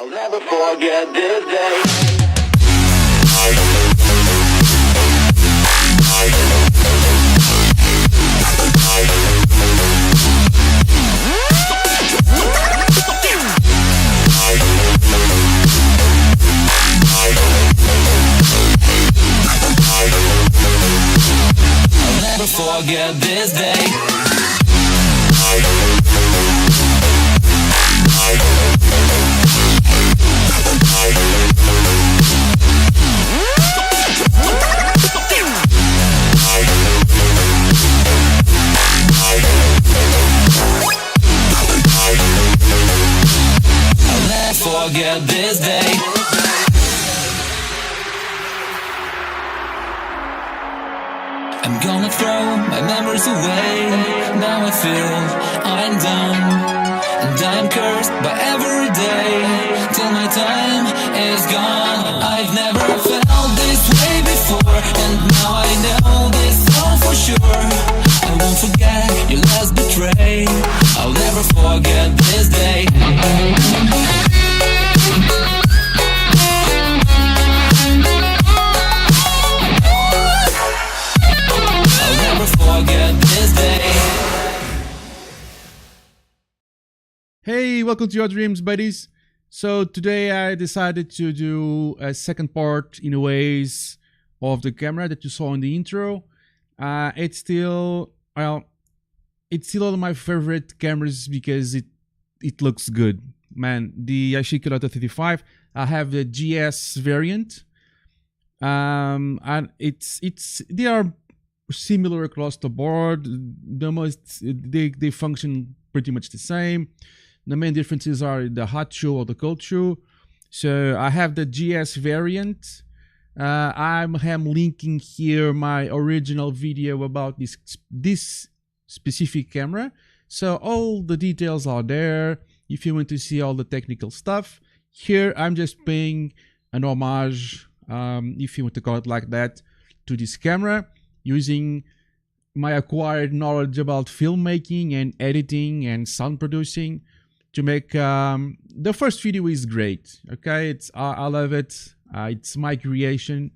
I'll never forget this day. I'll never forget this day. I'll never forget this day. I'm gonna throw my memories away. Now I feel I'm done, and I'm cursed by every day till my time is gone. I've never felt this way before, and now I know this all for sure. I won't forget your last betray. I'll never forget this day. Forget this day. Hey, welcome to Your Dreams, buddies. So today I decided to do a second part in ways of the camera that you saw in the intro. It's still one of my favorite cameras because it looks good, man. The Yashica Electro 35. I have the GS variant, and they are similar across the board. They function pretty much the same. The main differences are the hot shoe or the cold shoe. So I have the GS variant. I'm linking here my original video about this specific camera. So all the details are there if you want to see all the technical stuff. Here I'm just paying an homage, if you want to call it like that, to this camera, using my acquired knowledge about filmmaking and editing and sound producing to make the first video is great. Okay, I love it. It's my creation,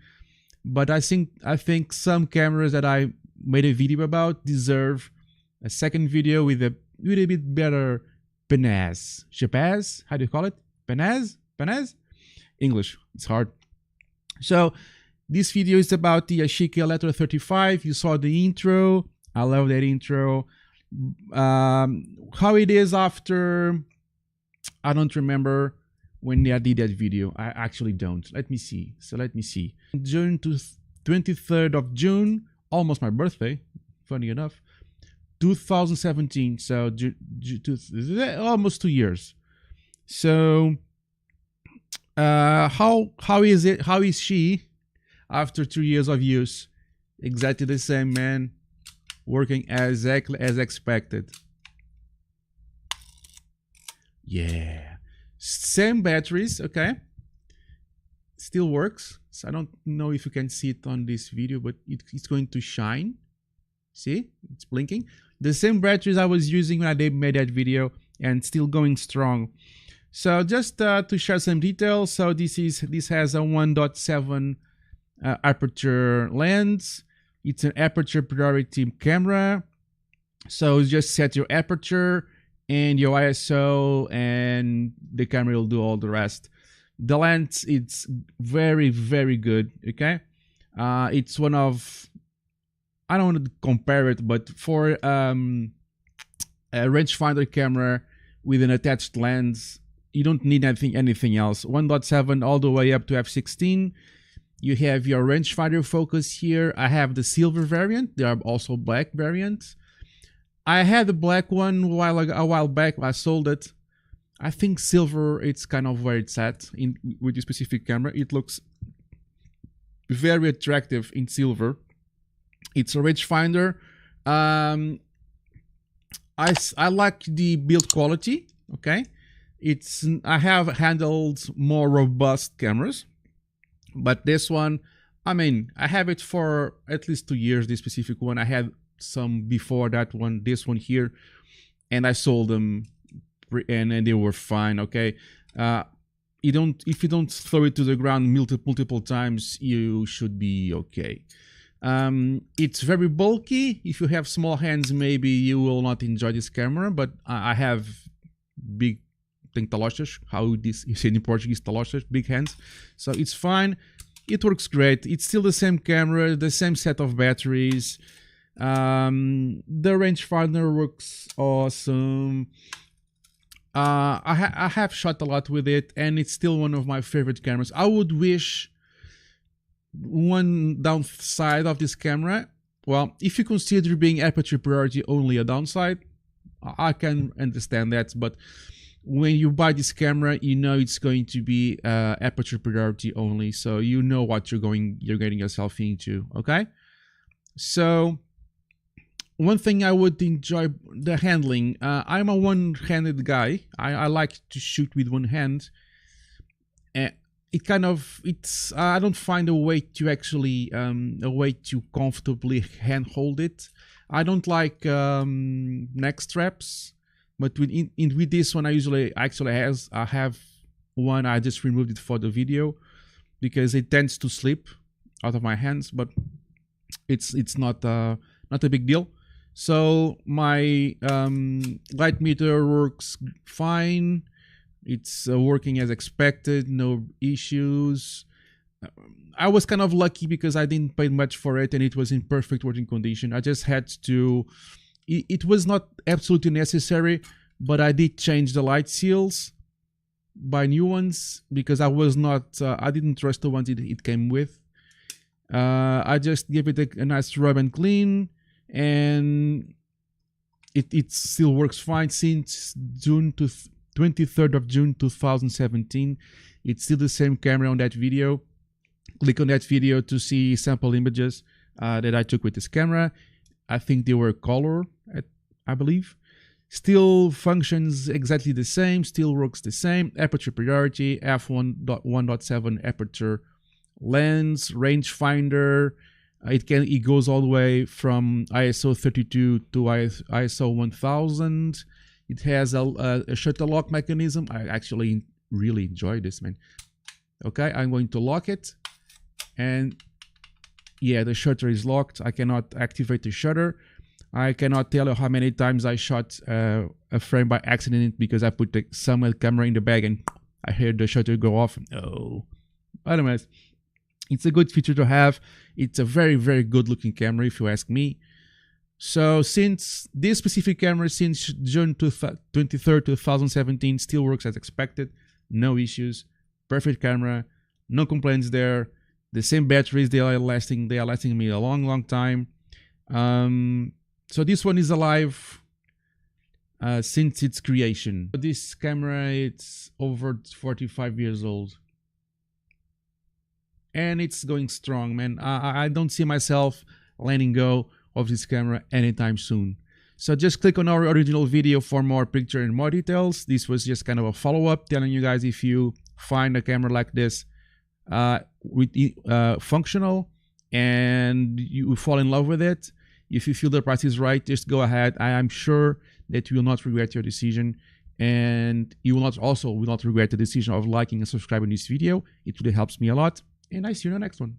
but I think some cameras that I made a video about deserve a second video with a bit better panache. Chapaz? How do you call it? Panache? English. It's hard. So this video is about the Yashica Electro 35. You saw the intro. I love that intro. How it is after, I don't remember when I did that video. I actually don't. Let me see. June 23rd of June, almost my birthday, funny enough, 2017. So almost 2 years. So how is it? How is she? After 2 years of use? Exactly the same, man. Working exactly as expected. Yeah. Same batteries, okay. Still works. So I don't know if you can see it on this video, but it's going to shine. See? It's blinking. The same batteries I was using when I made that video, and still going strong. So just to share some details. So this has a 1.7 aperture lens. It's an aperture priority camera, so just set your aperture and your ISO, and the camera will do all the rest. The lens, it's very, very good. Okay, it's one of, I don't want to compare it, but for a rangefinder camera with an attached lens, you don't need anything else. 1.7 all the way up to f16. You have your rangefinder focus here. I have the silver variant. There are also black variants. I had the black one a while back. I sold it. I think silver, it's kind of where it's at with this specific camera. It looks very attractive in silver. It's a rangefinder. I like the build quality. Okay, I have handled more robust cameras. But this one, I mean, I have it for at least 2 years, this specific one. I had some before that one, this one here, and I sold them and they were fine, okay? if you don't throw it to the ground multiple times, you should be okay. It's very bulky. If you have small hands, maybe you will not enjoy this camera, but I have big talochas, how this is in Portuguese, talochas, big hands, so it's fine. It works great. It's still the same camera, the same set of batteries. The rangefinder works awesome. I have shot a lot with it, and it's still one of my favorite cameras. I would wish one downside of this camera, well, if you consider being aperture priority only a downside, I can understand that, but when you buy this camera, you know it's going to be aperture priority only, so you know what you're getting yourself into. Okay, so one thing I would enjoy, the handling. I'm a one-handed guy. I like to shoot with one hand. I don't find a way to actually comfortably handhold it. I don't like neck straps, but with this one, I have one. I just removed it for the video because it tends to slip out of my hands, but it's not a big deal. So my light meter works fine. It's working as expected, no issues. I was kind of lucky because I didn't pay much for it and it was in perfect working condition. I just had to, it was not absolutely necessary, but I did change the light seals, buy new ones, because I didn't trust the ones it came with. I just gave it a nice rub and clean, and it still works fine since 23rd of June 2017. It's still the same camera on that video. Click on that video to see sample images that I took with this camera. I think they were color, I believe. Still functions exactly the same, still works the same. Aperture priority, f1.1.7 aperture lens, rangefinder. It goes all the way from ISO 32 to ISO 1000. It has a shutter lock mechanism. I actually really enjoy this, man. Okay, I'm going to lock it, and yeah, the shutter is locked. I cannot activate the shutter. I cannot tell you how many times I shot a frame by accident because I put the camera in the bag and I heard the shutter go off. No, anyways, it's a good feature to have. It's a very, very good looking camera if you ask me. So since this specific camera, since June 23rd, 2017, still works as expected, no issues, perfect camera, no complaints there. The same batteries, they are lasting me a long, long time. So this one is alive since its creation. This camera, it's over 45 years old. And it's going strong, man. I don't see myself letting go of this camera anytime soon. So just click on our original video for more picture and more details. This was just kind of a follow-up telling you guys, if you find a camera like this functional and you fall in love with it, if you feel the price is right, just go ahead. I am sure that you will not regret your decision, and you will not regret the decision of liking and subscribing this video. It really helps me a lot, and I see you in the next one.